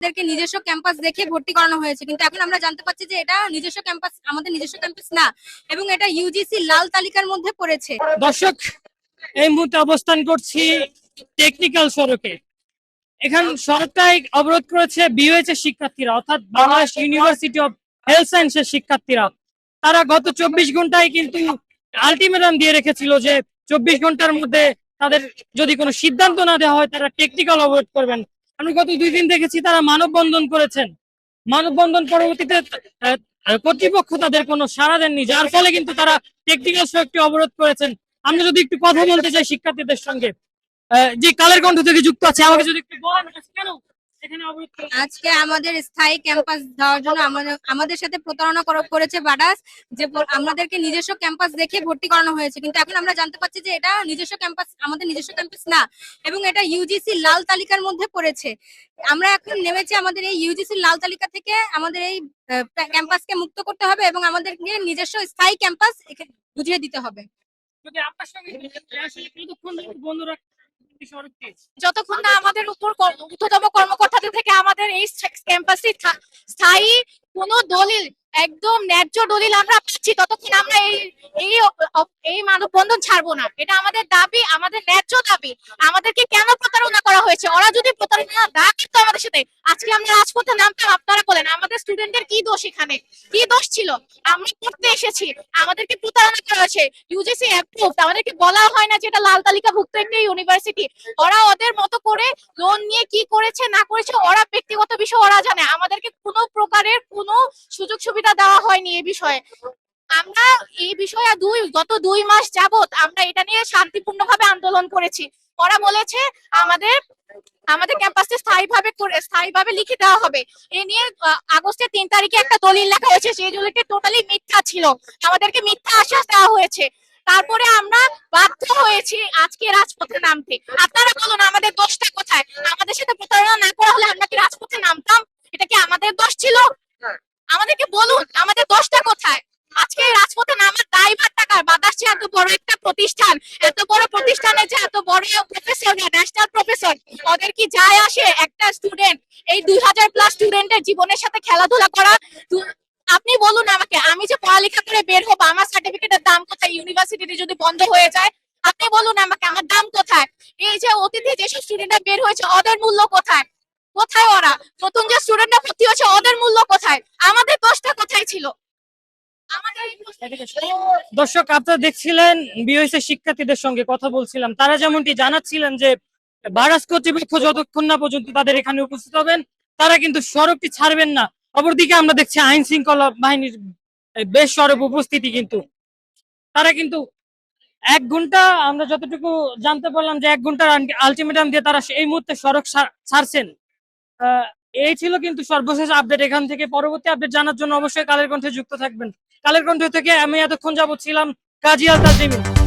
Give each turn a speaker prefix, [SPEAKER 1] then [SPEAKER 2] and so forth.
[SPEAKER 1] আমাদেরকে নিজস্ব ক্যাম্পাস দেখে ভর্তি করানো হয়েছে, কিন্তু এখন আমরা জানতে পারছি যে এটা নিজস্ব ক্যাম্পাস, আমাদের নিজস্ব ক্যাম্পাস না, এবং এটা ইউজিসি লাল তালিকার মধ্যে পড়েছে।
[SPEAKER 2] দর্শক, এই মুহূর্তে অবস্থান করছি টেকনিক্যাল সড়কে। এখান সড়কটাই অবরোধ করেছে বিওএইচ এর শিক্ষার্থীরা, অর্থাৎ বাংলাদেশ ইউনিভার্সিটি অফ হেলথ সায়েন্সের শিক্ষার্থীরা। তারা গত 24 ঘন্টায় কিন্তু আলটিমেটাম দিয়ে রেখেছিল যে 24 ঘন্টার মধ্যে তাদের যদি কোনো সিদ্ধান্ত না দেওয়া হয় তারা টেকনিক্যাল অবরোধ করবেন। আমি গত 2 দিন দেখেছি তারা মানববন্ধন করেছেন। মানববন্ধন পরবর্তীতে কর্তৃপক্ষ তাদের কোনো সাড়া দেননি, যার ফলে কিন্তু তারা টেকনিক্যাল সড়কটি অবরোধ করেছেন। আমরা যদি একটু কথা বলতে চাই শিক্ষার্থীদের সঙ্গে, যে কালের কণ্ঠ থেকে যুক্ত আছে, আমাকে যদি একটু বলেন কেন এখানে অবরোধ করেছেন?
[SPEAKER 1] আজকে আমাদের স্থায়ী ক্যাম্পাস দেওয়ার জন্য আমাদের সাথে প্রতারণা করেছে বাডাস, যে আমাদেরকে নিজস্ব ক্যাম্পাস দেখে ভর্তি করানো হয়েছে, কিন্তু এখন আমরা জানতে পারছি যে এটা নিজস্ব ক্যাম্পাস, আমাদের নিজস্ব ক্যাম্পাস না, এবং এটা ইউজিসি লাল তালিকার মধ্যে পড়েছে। আমরা এখন নেমেছি আমাদের এই ইউজিসি লাল তালিকা থেকে আমাদের এই ক্যাম্পাসকে মুক্ত করতে হবে এবং আমাদেরকে নিজস্ব স্থায়ী ক্যাম্পাস বুঝিয়ে দিতে হবে।
[SPEAKER 2] যদি আপনার সঙ্গে আসলে কতক্ষণ বন্ধ রাখতে সড়কটি?
[SPEAKER 3] যতক্ষণ না আমাদের উপর ঊর্ধ্বতম কর্মকর্তাদের থেকে আমাদের এই ক্যাম্পাসে স্থায়ী কোনো দলিল, একদম ন্যায্য দলিল আমরা পাচ্ছি, ততক্ষণ আমরা এই এই মানববন্ধন ছাড়বো না। এটা আমাদের দাবি, আমাদের ন্যায্য দাবি। আমাদেরকে কেন প্রতারণা করা হয়েছে? ওরা যদি প্রতারণা না করতো আমাদের সাথে, আজকে আমরা রাজপথে নামতাম? আপনারা বলেন, আমাদের স্টুডেন্টদের কি দোষ? এখানে কি দোষ ছিল? আমরা পড়তে এসেছি, আমাদেরকে প্রতারণা করা হয়েছে। ইউজিসি অ্যাপ্রুভড, আমাদেরকে বলা হয় না যে এটা লাল তালিকাভুক্ত একটা ইউনিভার্সিটি। ওরা ওদের মতো করে লোন নিয়ে কি করেছে না করেছে ওরা ব্যক্তিগত বিষয় ওরা জানে। আমাদেরকে কোনো প্রকারের কোনো সুযোগ সুবিধা দেওয়া হয়নি এই বিষয়ে। আমরা এই বিষয়ে গত 2 মাস যাবত আমরা এটা নিয়ে শান্তিপূর্ণভাবে আন্দোলন করেছি। ওরা বলেছে আমাদের ক্যাম্পাসে স্থায়ীভাবে লিখে দেওয়া হবে। এ নিয়ে আগস্টের 3 তারিখে একটা দলিল লেখা হয়েছে, সেই দলিলটি টোটালি মিথ্যা ছিল, আমাদেরকে মিথ্যা আশ্বাস দেওয়া হয়েছে। তারপরে আমরা বাধ্য হয়েছি আজকে রাজপথে নামতে। আপনারা বলুন, আমাদের দোষটা কোথায়? আমাদের সাথে প্রতারণা না করা হলে আমরা কি রাজপথে নামতাম? এটা কি আমাদের দোষ ছিল? আমাদেরকে বলুন, আমাদের দোষটা কোথায়? আজকে রাজপথে নামার দায়ভার টাকার বাদাসে এত বড় একটা প্রতিষ্ঠান, এত বড় প্রতিষ্ঠানে যে এত বড় প্রফেসর, ন্যাশনাল প্রফেসর, ওদের কি যায় আসে? একটা স্টুডেন্ট, এই 2000+ স্টুডেন্টের জীবনের সাথে খেলাধুলা করা। আপনি বলুন আমাকে, আমি যে পড়ালেখা করে বের হবো, আমার সার্টিফিকেটের দাম কোথায়? ইউনিভার্সিটি যদি বন্ধ হয়ে যায়, আপনি বলুন আমাকে, আমার দাম কোথায়? এই যে অতিথি যেসব স্টুডেন্টরা বের হয়েছে, ওদের মূল্য কোথায়? কোথায় ওরা? নতুন যে স্টুডেন্টরা ভর্তি হয়েছে, ওদের মূল্য কোথায়? আমাদের দোষটা কোথায় ছিল?
[SPEAKER 2] দর্শক, আপনারা দেখছিলেন বিওএইচ এর শিক্ষার্থীদের সঙ্গে কথা বলছিলাম। তারা যেমনটি জানাচ্ছিলেন যে বারাস কর্তৃপক্ষ যতক্ষণ না পর্যন্ত তাদের এখানে উপস্থিত হবেন তারা কিন্তু সড়কটি ছাড়বেন না। অপরদিকে আমরা দেখছি আইন শৃঙ্খলা বাহিনীর বেশ সড়ক উপস্থিতি, কিন্তু তারা কিন্তু 1 ঘন্টা, আমরা যতটুকু জানতে পারলাম যে 1 ঘন্টার আলটিমেটাম দিয়ে তারা এই মুহূর্তে সড়ক ছাড়ছেন। এই ছিল কিন্তু সর্বশেষ আপডেট। এখান থেকে পরবর্তী আপডেট জানার জন্য অবশ্যই কালের কণ্ঠে যুক্ত থাকবেন। কালের কণ্ঠ থেকে আমি এতক্ষণ যাবত ছিলাম কাজী আল তাজরিমিন।